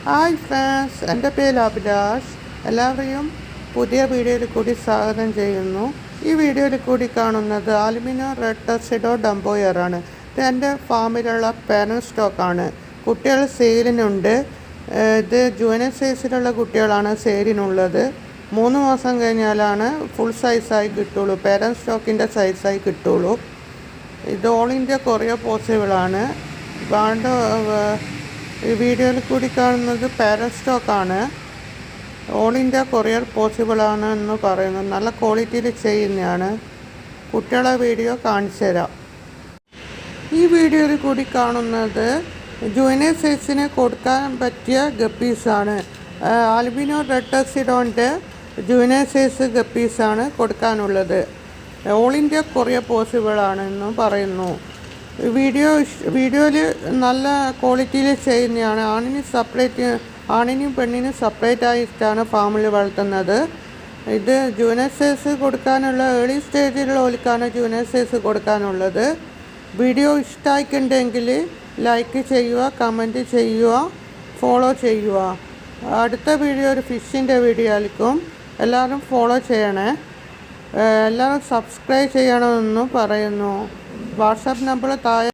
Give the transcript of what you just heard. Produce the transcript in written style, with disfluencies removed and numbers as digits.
Hi friends, എൻ്റെ പേര് അഭിലാഷ്. എല്ലാവരെയും പുതിയ വീഡിയോയിൽ കൂടി സ്വാഗതം ചെയ്യുന്നു. ഈ വീഡിയോയിൽ കൂടി കാണുന്നത് ആൽബിനോ റെഡ് ടർസിഡോ ഡംബോയറാണ്. ഇത് എൻ്റെ ഫാമിലുള്ള പാരൻറ് സ്റ്റോക്കാണ്. കുട്ടികൾ സെയിലിനുണ്ട്. ഇത് ജൂനിയർ സൈസിലുള്ള കുട്ടികളാണ് സെയിലിനുള്ളത്. 3 മാസം കഴിഞ്ഞാലാണ് ഫുൾ സൈസായി കിട്ടുള്ളൂ, പാരൻറ് സ്റ്റോക്കിൻ്റെ സൈസായി കിട്ടുള്ളൂ. ഇത് ഓൾ ഇന്ത്യ കൊറിയർ പോസിബിളാണ്. ഈ വീഡിയോയിൽ കൂടി കാണുന്നത് പാരൻറ് സ്റ്റോക്കാണ്. ഓൾ ഇന്ത്യ കൊറിയർ പോസിബിളാണ് എന്ന് പറയുന്നു. നല്ല ക്വാളിറ്റിയിൽ ചെയ്യുന്നതാണ്. കുട്ടികളെ വീഡിയോ കാണിച്ചു തരാം. ഈ വീഡിയോയിൽ കൂടി കാണുന്നത് ജൂനിയർ സൈസിന് കൊടുക്കാൻ പറ്റിയ ഗപ്പീസാണ്. ആൽബിനോ റെഡ് ടർസിഡോൻ്റെ ജൂനിയർ സൈസ് ഗപ്പീസാണ് കൊടുക്കാനുള്ളത്. ഓൾ ഇന്ത്യ കൊറിയർ പോസിബിളാണെന്നും പറയുന്നു. വീഡിയോയിൽ നല്ല ക്വാളിറ്റിയിൽ ചെയ്യുന്നതാണ്. ആണിനും പെണ്ണിനും സെപ്പറേറ്റ് ആയിട്ടാണ് ഫാമിൽ വളർത്തുന്നത്. ഇത് ജൂനിയർ സൈസ് കൊടുക്കാനുള്ള ഏർലി സ്റ്റേജിലുള്ളവർക്കാണ് ജൂനിയർ സൈസ് കൊടുക്കാനുള്ളത്. വീഡിയോ ഇഷ്ടമായിട്ടുണ്ടെങ്കിൽ ലൈക്ക് ചെയ്യുക, കമൻറ്റ് ചെയ്യുക, ഫോളോ ചെയ്യുക. അടുത്ത വീഡിയോ ഒരു ഫിഷിൻ്റെ വീഡിയോ ആയിരിക്കും. എല്ലാവരും ഫോളോ ചെയ്യണേ. എല്ലാവരും സബ്സ്ക്രൈബ് ചെയ്യണമെന്ന് പറയുന്നു. വാട്സാപ്പ് നമ്പർ താഴെ